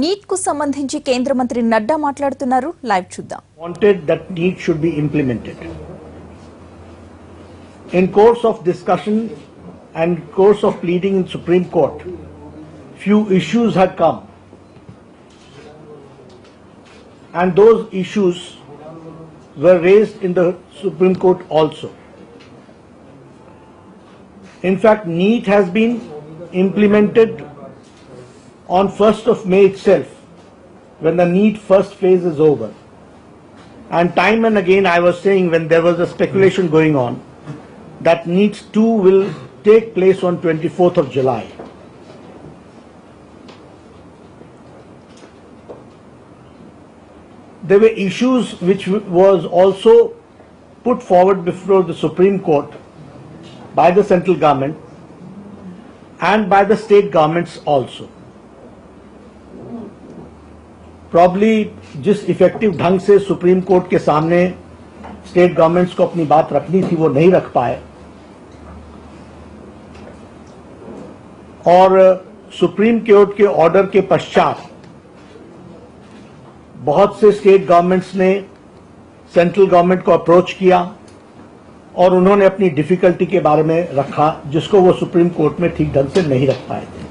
Neat కు సంబంధించి కేంద్ర మంత్రి నడ్డా మాట్లాడుతున్నారు. లైవ్ చూద్దాం. Wanted that NEET should be implemented. In course of discussion and course of pleading in Supreme Court, few issues had come, and those issues were raised in the Supreme Court also. In fact, NEET has been implemented on 1st of May itself, when the NEET first phase is over. And time and again I was saying, when there was a speculation going on, that NEET 2 will take place on 24th of July. There were issues which was also put forward before the Supreme Court by the central government and by the state governments also. Probably जिस effective ढंग से supreme court के सामने state governments को अपनी बात रखनी थी वो नहीं रख पाए, और सुप्रीम कोर्ट के ऑर्डर के पश्चात बहुत से स्टेट गवर्नमेंट्स ने सेंट्रल गवर्नमेंट को अप्रोच किया और उन्होंने अपनी डिफिकल्टी के बारे में रखा, जिसको वो सुप्रीम कोर्ट में ठीक ढंग से नहीं रख पाए थे.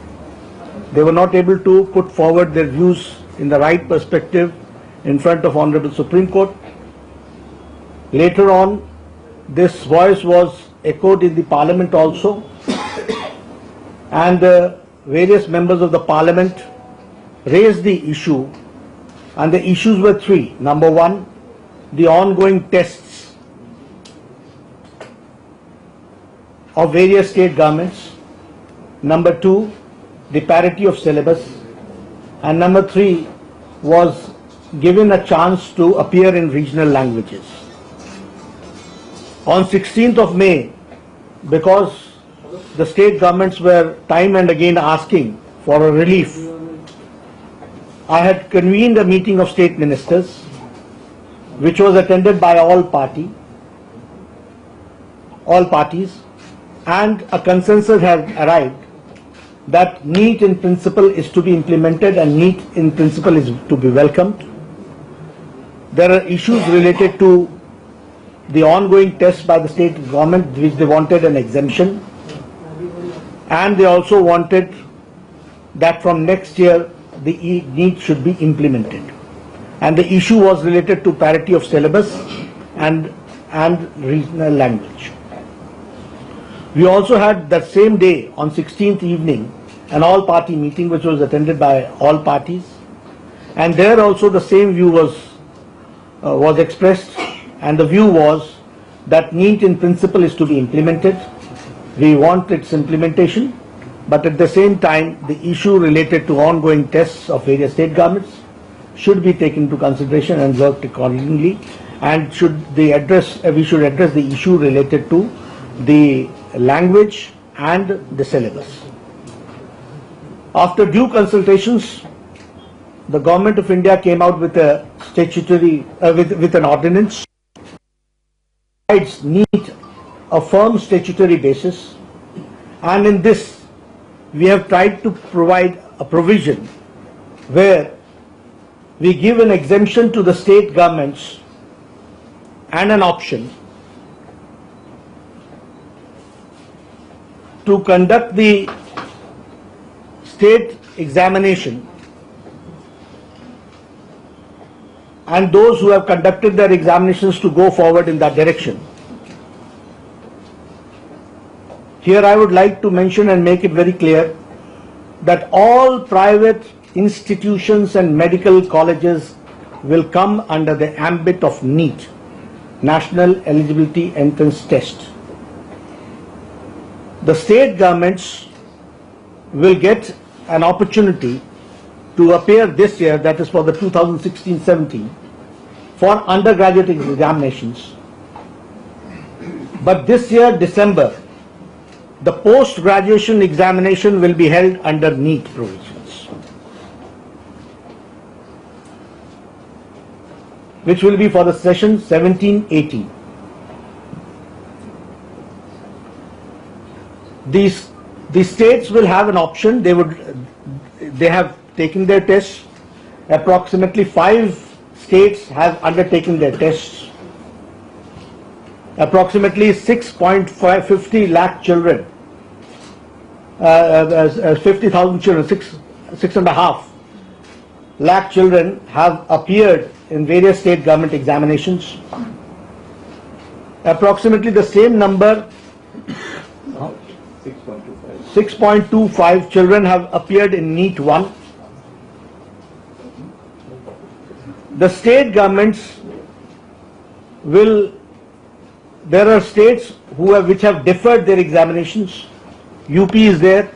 They were not able to put forward their views in the right perspective in front of Honorable Supreme Court. Later on, this voice was echoed in the Parliament also, and various members of the Parliament raised the issue, and the issues were three. Number one, the ongoing tests of various state governments. Number two, the parity of syllabus. And number three was given a chance to appear in regional languages. On 16th of May, because the state governments were time and again asking for a relief, I had convened a meeting of state ministers, which was attended by all parties, and a consensus had arrived that NEET in principle is to be implemented and NEET in principle is to be welcomed. There are issues related to the ongoing tests by the state government, which they wanted an exemption, and they also wanted that from next year the NEET should be implemented. And the issue was related to parity of syllabus and regional language. We also had that same day, on 16th evening, an all-party meeting which was attended by all parties, and there also the same view was expressed, and the view was that NEET in principle is to be implemented. We want its implementation, but at the same time the issue related to ongoing tests of various state governments should be taken into consideration and worked accordingly, and we should address the issue related to the language and the syllabus. After due consultations, the Government of India came out with a statutory with an ordinance provides NEET a firm statutory basis, and in this we have tried to provide a provision where we give an exemption to the state governments and an option to conduct the state examination, and those who have conducted their examinations to go forward in that direction. Here I would like to mention and make it very clear that all private institutions and medical colleges will come under the ambit of NEET, National Eligibility Entrance Test. The state governments will get an opportunity to appear this year, that is for the 2016-17, for undergraduate examinations. But this year, December, the post-graduation examination will be held under NEET provisions, which will be for the session 17-18. The states will have an option. They have taken their tests Approximately 5 states have undertaken their tests. Approximately 6.50 lakh children, 50,000 children, 6.5 lakh children have appeared in various state government examinations. Approximately the same number, 6.25 children have appeared in NEET 1. The state governments there are states which have deferred their examinations. UP is there.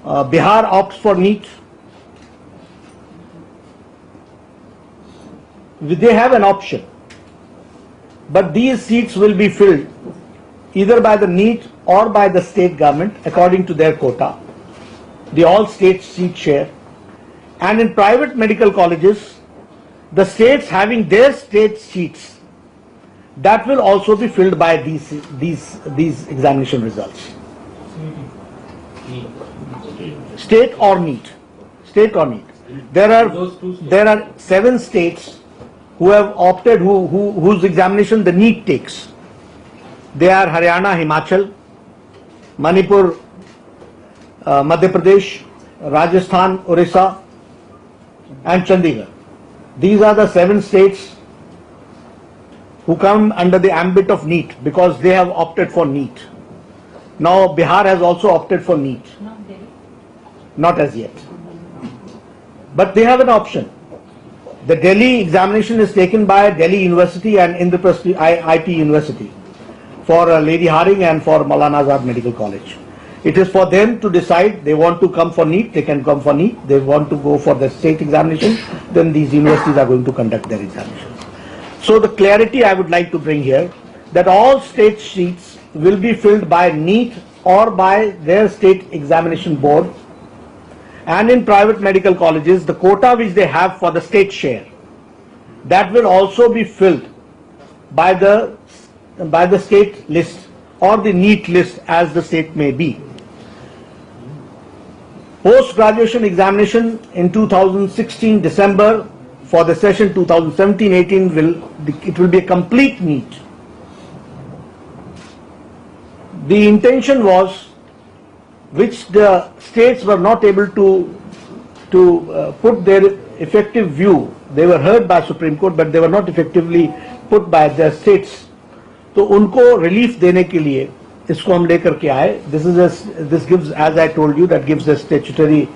Bihar opts for NEET. They have an option. But these seats will be filled either by the NEET or by the state government according to their quota, the all state seat share. And in private medical colleges, the states having their state seats, that will also be filled by these examination results. State or NEET. State or NEET. There are 7 states who have opted, whose examination the NEET takes. They are Haryana, Himachal, Manipur, Madhya Pradesh, Rajasthan, Orissa, and Chandigarh. These are the 7 states who come under the ambit of NEET because they have opted for NEET. Now Bihar has also opted for NEET. Not as yet. But they have an option. The Delhi examination is taken by Delhi University and Indraprasth IP University for Lady Haring and for Maulana Azad Medical College. It is for them to decide. They want to come for NEET, they can come for NEET. They want to go for the state examination, then these universities are going to conduct their examinations. So the clarity I would like to bring here, that all state seats will be filled by NEET or by their state examination board. And in private medical colleges, the quota which they have for the state share, that will also be filled by the state list or the NEET list as the state may be. Post-graduation examination in 2016 December for the session 2017-18 will be a complete NEET. The intention was, which the states were not able to put their effective view. They were heard by Supreme Court, but they were not effectively put by their states. तो उनको relief देने के लिए इसको हम लेकर के आए. This gives, as I told you, that gives a statutory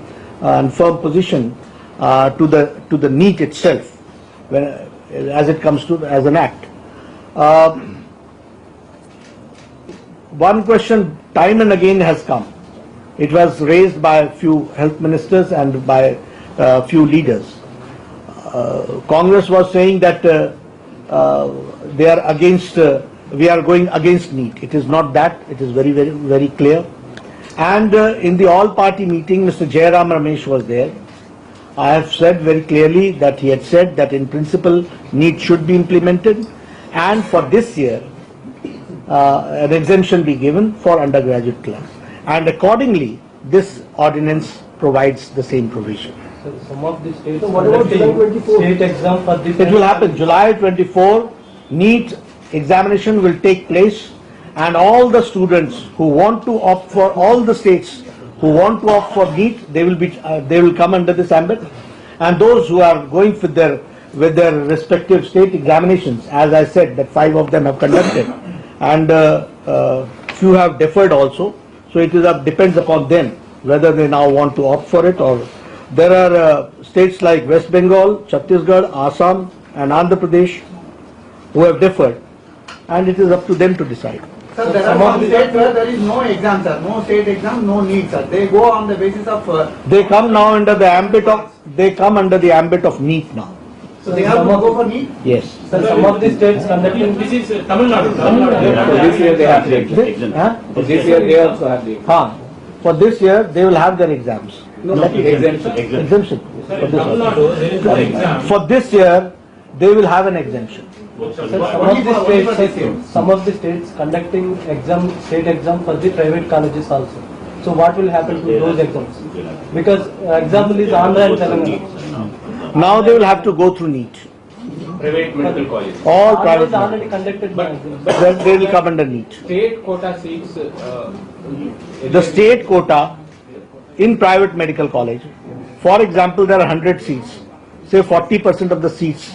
and firm position to the NEET itself, as it comes to as an act. One question time and again has come. It was raised by a few health ministers and by a few leaders. Congress was saying that they are against, we are going against NEET. It is not that. It is very, very, very clear. And in the all-party meeting, Mr. Jairam Ramesh was there. I have said very clearly that he had said that in principle NEET should be implemented, and for this year an exemption be given for undergraduate class. And accordingly, this ordinance provides the same provision. So some of the states, So what about July 24? state exam for this. It will happen July 24. NEET examination will take place, and all the students who want to opt for, all the states who want to opt for NEET, they will come under this ambit, and those who are going with their respective state examinations, as I said, that 5 of them have conducted, and few have deferred also. So it depends upon them whether they now want to opt for it, or there are states like West Bengal, Chhattisgarh, Assam, and Andhra Pradesh who have deferred, and it is up to them to decide. Sir, there are some states where there is no exam, sir. No state exam, no NEET, sir. They go on the basis of. They come now under the ambit of. They come under the ambit of NEET now. So they have to go for NEET. Yes. So some of the states conducting. This is Tamil Nadu. For this year they have the exemption. For this year they also have the For this year they will have their exams. Exemption. For this year they will have an exemption. Some of the states conducting exam, state exam for the private colleges also. So what will happen to those exams? Because example is Andhra and Telangana. Now they will have to go through NEET. Private medical college. All Andhra private. is already conducted by Then they will come under NEET. State quota seats. The state quota in private medical college, for example, there are 100 seats. Say 40% of the seats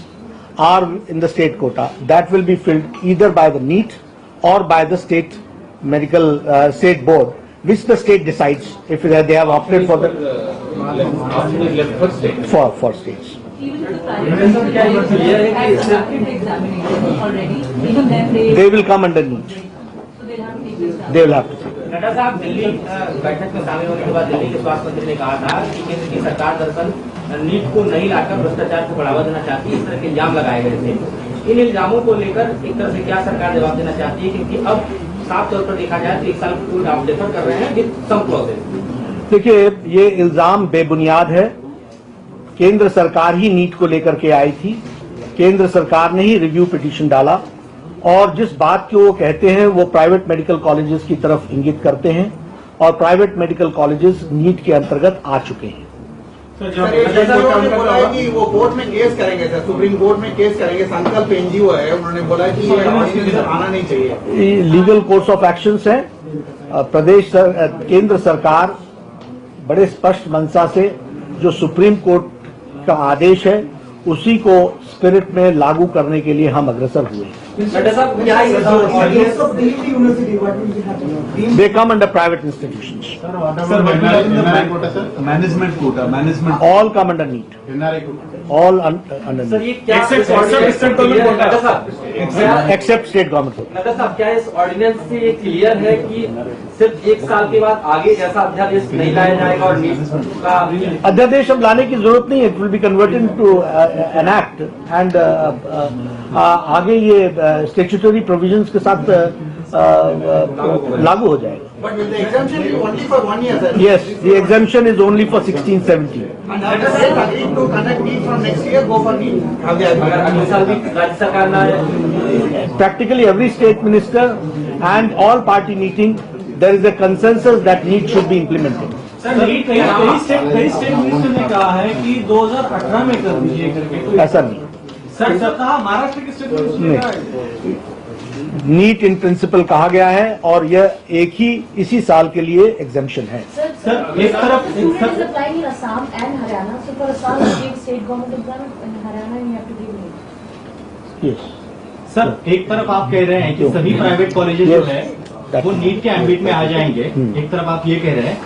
are in the state quota. That will be filled either by the NEET or by the state medical state board, which the state decides if they have opted for the Option is left for state. for states. Even if the private has conducted examination already, even then They will come under NEET. so they'll have to take the exam. They will have to take. Nadda साहब, दिल्ली बैठक में शामिल होने के बाद दिल्ली के स्वास्थ्य मंत्री ने कहा था कि केंद्र की सरकार दरअसल नीट को नहीं लाकर भ्रष्टाचार को बढ़ावा देना चाहती है। इस तरह के इल्जाम लगाए गए थे। इन इल्जामों को लेकर एक तरह से क्या सरकार जवाब देना चाहती है, क्योंकि अब साफ तौर पर देखा जाए तो 1 साल पूर्व आप डिफर कर रहे हैं विद सम क्लॉजेज। देखिए, ये इल्जाम बेबुनियाद है। केंद्र सरकार ही नीट को लेकर के आई थी। केंद्र सरकार ने ही रिव्यू पिटीशन डाला और जिस बात को वो कहते हैं वो प्राइवेट मेडिकल कॉलेजेस की तरफ इंगित करते हैं और प्राइवेट मेडिकल कॉलेजेस नीट के अंतर्गत आ चुके हैं। सर, ये उन्होंने बोला है कि वो कोर्ट में केस करेंगे सर, सुप्रीम कोर्ट में केस करेंगे। संकल्प एनजीओ है, उन्होंने बोला कि ये ऑर्डिनेंस आना नहीं चाहिए। लीगल कोर्स ऑफ एक्शंस है। केंद्र सरकार बड़े स्पष्ट मंशा से जो सुप्रीम कोर्ट का आदेश है उसी को स्पिरिट में लागू करने के लिए हम अग्रसर हुए। नड्डा साहब, क्या ये They come under private institutions. Sir, management quota, management. All come under NEET. All under sir, ये NEET. क्या नड्डा साहब, Except state government quota. Nadda साहब, क्या इस ऑर्डिनेंस से ये क्लियर है कि सिर्फ 1 साल के बाद आगे जैसा अध्यादेश नहीं लाया जाएगा और नीट का अध्यादेश अब लाने की जरूरत नहीं है। It will be converted into an act and आगे ये स्टैट्यूटरी प्रोविजंस के साथ लागू हो जाएगा। But will the exemption be only for 1 year, sir? Yes, the exemption is only for 16-17. And other states agreed to conduct NEET from next year, go for NEET. Have they अगर agreed? अगले साल भी राज्य सरकार ना Practically every state minister and all party meeting, there is a consensus that NEET should be implemented. Sir NEET कई state minister ने कहा है कि 2018 में कर दीजिए करके। ऐसा नहीं। सर कहा महाराष्ट्र के स्टेट मिनिस्टर ने कहा है। नीट इन प्रिंसिपल कहा गया है और यह एक ही इसी साल के लिए एग्जेम्पशन है। Sir, एक तरफ Student is applying in Assam and Haryana. So for Assam, you give state government exam, and Haryana you have to give NEET. Yes. Sir, एक तरफ आप कह रहे हैं कि सभी प्राइवेट कॉलेजेस जो है वो नीट के एम्बिट में आ जाएंगे, एक तरफ आप ये कह रहे हैं